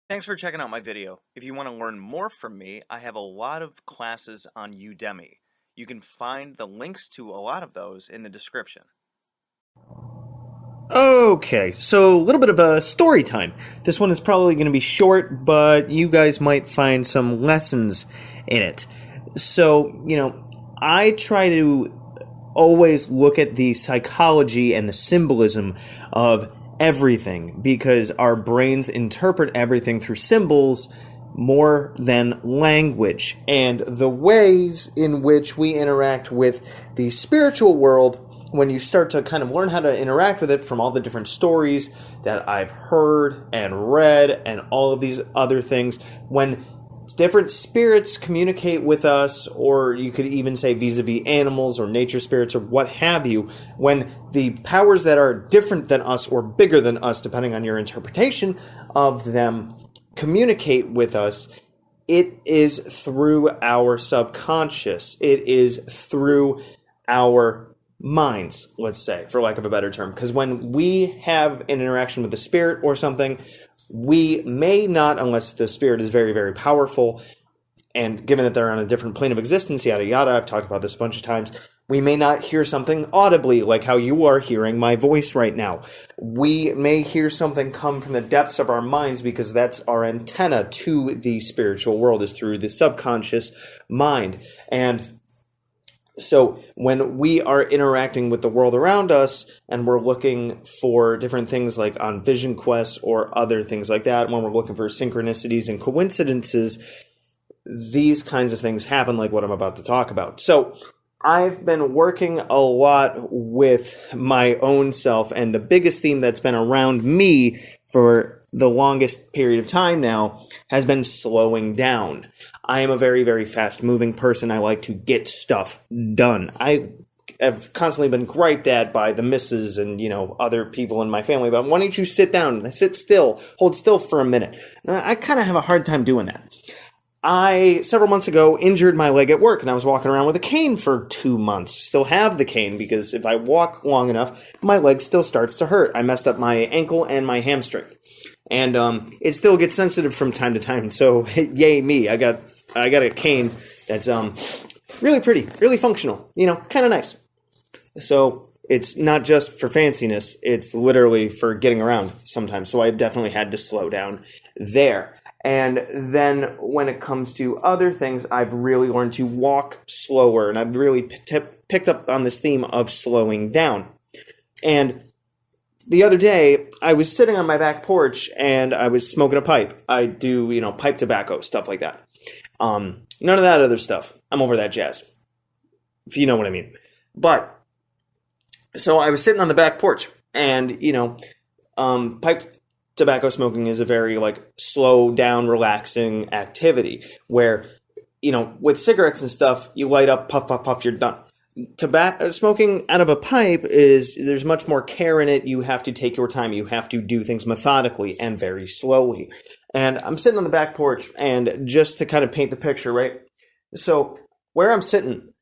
Thanks for checking out my video. If you want to learn more from me, I have a lot of classes on Udemy. You can find the links to a lot of those in the description. Okay, so a little bit of a story time. This one is probably going to be short, but you guys might find some lessons in it. So, I try to always look at the psychology and the symbolism of everything because our brains interpret everything through symbols more than language. And the ways in which we interact with the spiritual world, when you start to kind of learn how to interact with it from all the different stories that I've heard and read and all of these other things, when different spirits communicate with us, or you could even say vis-a-vis animals or nature spirits or what have you, when the powers that are different than us or bigger than us, depending on your interpretation of them, communicate with us, it is through our subconscious. It is through our minds, let's say, for lack of a better term. Because when we have an interaction with a spirit or something, we may not, unless the spirit is very, very powerful, and given that they're on a different plane of existence, yada, yada, I've talked about this a bunch of times, we may not hear something audibly, like how you are hearing my voice right now. We may hear something come from the depths of our minds because that's our antenna to the spiritual world, is through the subconscious mind. And so when we are interacting with the world around us and we're looking for different things like on vision quests or other things like that, when we're looking for synchronicities and coincidences, these kinds of things happen, like what I'm about to talk about. So I've been working a lot with my own self, and the biggest theme that's been around me for the longest period of time now has been slowing down. I am a very, very fast-moving person. I like to get stuff done. I have constantly been griped at by the missus and, other people in my family about, why don't you sit down, sit still, hold still for a minute. I kind of have a hard time doing that. I, several months ago, injured my leg at work, and I was walking around with a cane for 2 months. Still have the cane, because if I walk long enough, my leg still starts to hurt. I messed up my ankle and my hamstring. And it still gets sensitive from time to time, so yay me. I got a cane that's really pretty, really functional, kind of nice. So it's not just for fanciness, it's literally for getting around sometimes. So I've definitely had to slow down there. And then when it comes to other things, I've really learned to walk slower, and I've really picked up on this theme of slowing down. And the other day, I was sitting on my back porch, and I was smoking a pipe. I do, pipe tobacco, stuff like that. None of that other stuff. I'm over that jazz, if you know what I mean. But, so I was sitting on the back porch, and, pipe tobacco smoking is a very, slow down, relaxing activity where, with cigarettes and stuff, you light up, puff, puff, puff, you're done. Tobacco smoking out of a pipe there's much more care in it. You have to take your time. You have to do things methodically and very slowly. And I'm sitting on the back porch, and just to kind of paint the picture, right? So where I'm sitting,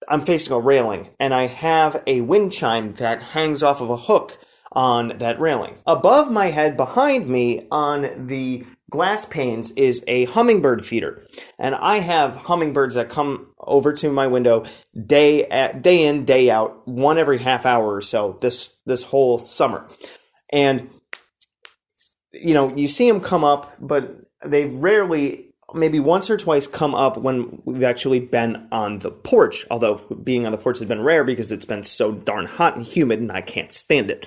I'm facing a railing, and I have a wind chime that hangs off of a hook on that railing. Above my head, behind me, on the glass panes, is a hummingbird feeder. And I have hummingbirds that come over to my window day in, day out, one every half hour or so this whole summer. And, you see them come up, but they rarely, maybe once or twice, come up when we've actually been on the porch. Although being on the porch has been rare because it's been so darn hot and humid and I can't stand it.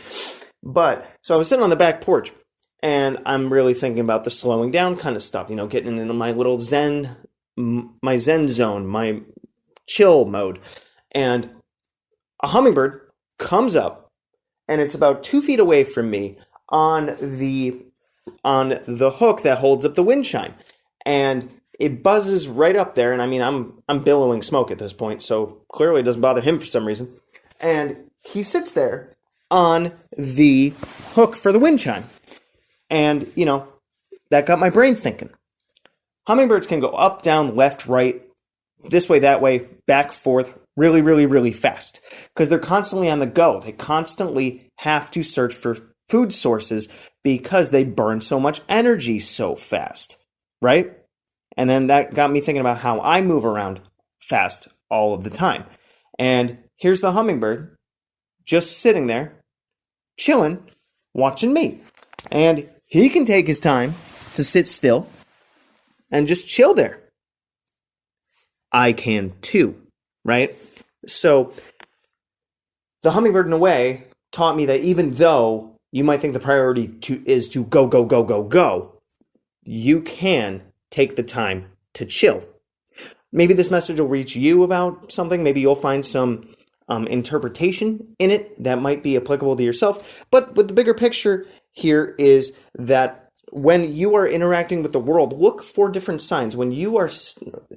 But, so I was sitting on the back porch, and I'm really thinking about the slowing down kind of stuff, getting into my little zen zone, my chill mode. And a hummingbird comes up, and it's about 2 feet away from me on the hook that holds up the wind chime. And it buzzes right up there, and I'm billowing smoke at this point, so clearly it doesn't bother him for some reason. And he sits there on the hook for the wind chime. And, that got my brain thinking. Hummingbirds can go up, down, left, right, this way, that way, back, forth, really, really, really fast. Because they're constantly on the go. They constantly have to search for food sources because they burn so much energy so fast, right? And then that got me thinking about how I move around fast all of the time. And here's the hummingbird just sitting there, chilling, watching me. And he can take his time to sit still and just chill there. I can too, right? So the hummingbird, in a way, taught me that even though you might think the priority is to go, go, go, go, go, you can take the time to chill. Maybe this message will reach you about something. Maybe you'll find some interpretation in it that might be applicable to yourself. But with the bigger picture here is that when you are interacting with the world, look for different signs. When you are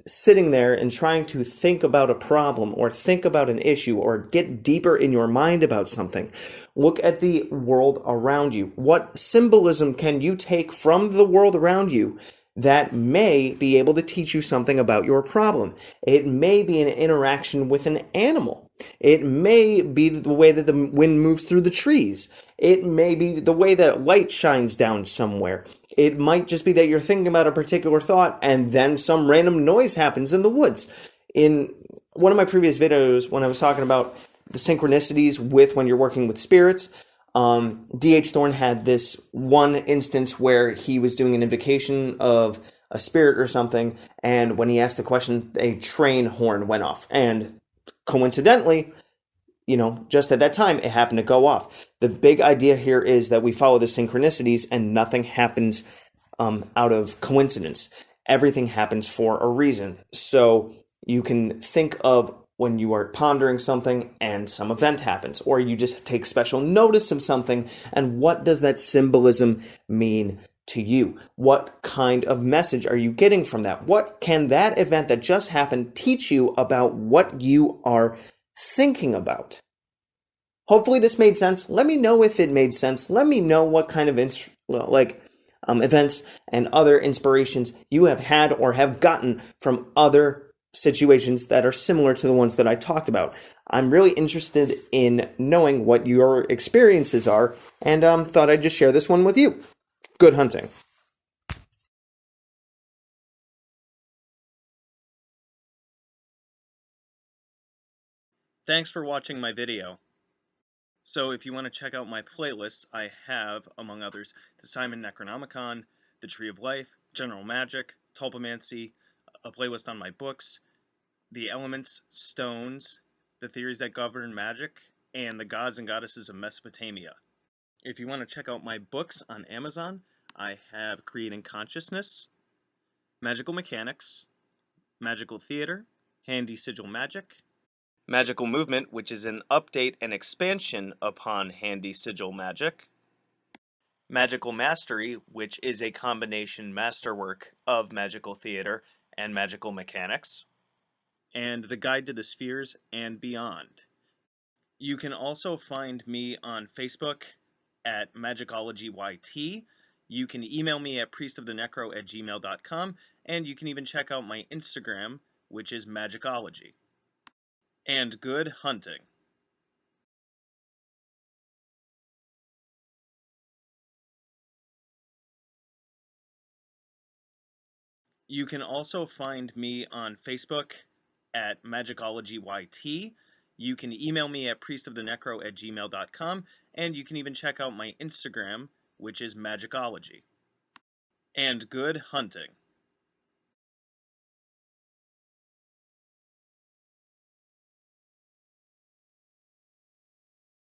sitting there and trying to think about a problem or think about an issue or get deeper in your mind about something, look at the world around you. What symbolism can you take from the world around you that may be able to teach you something about your problem? It may be an interaction with an animal. It may be the way that the wind moves through the trees. It may be the way that light shines down somewhere. It might just be that you're thinking about a particular thought and then some random noise happens in the woods. In one of my previous videos, when I was talking about the synchronicities with when you're working with spirits, D.H. Thorne had this one instance where he was doing an invocation of a spirit or something, and when he asked the question, a train horn went off. And coincidentally, just at that time, it happened to go off. The big idea here is that we follow the synchronicities and nothing happens out of coincidence. Everything happens for a reason. So you can think of when you are pondering something and some event happens, or you just take special notice of something, and what does that symbolism mean to you? What kind of message are you getting from that? What can that event that just happened teach you about what you are thinking about? Hopefully this made sense. Let me know if it made sense. Let me know what kind of events and other inspirations you have had or have gotten from other situations that are similar to the ones that I talked about. I'm really interested in knowing what your experiences are, and thought I'd just share this one with you. Good hunting. Thanks for watching my video. So if you want to check out my playlists, I have, among others, the Simon Necronomicon, the Tree of Life, General Magic, Tulpamancy, a playlist on my books, the elements, stones, the theories that govern magic, and the gods and goddesses of Mesopotamia. If you want to check out my books on Amazon, I have Creating Consciousness, Magical Mechanics, Magical Theater, Handy Sigil Magic, Magical Movement, which is an update and expansion upon Handy Sigil Magic, Magical Mastery, which is a combination masterwork of Magical Theater and Magical Mechanics, and The Guide to the Spheres and Beyond. You can also find me on Facebook at Magickology YT. You can email me at priestofthenecro@gmail.com, and you can even check out my Instagram, which is Magickology. And good hunting. You can also find me on Facebook at Magickology YT. You can email me at priestofthenecro@gmail.com, and you can even check out my Instagram, which is Magickology. And good hunting.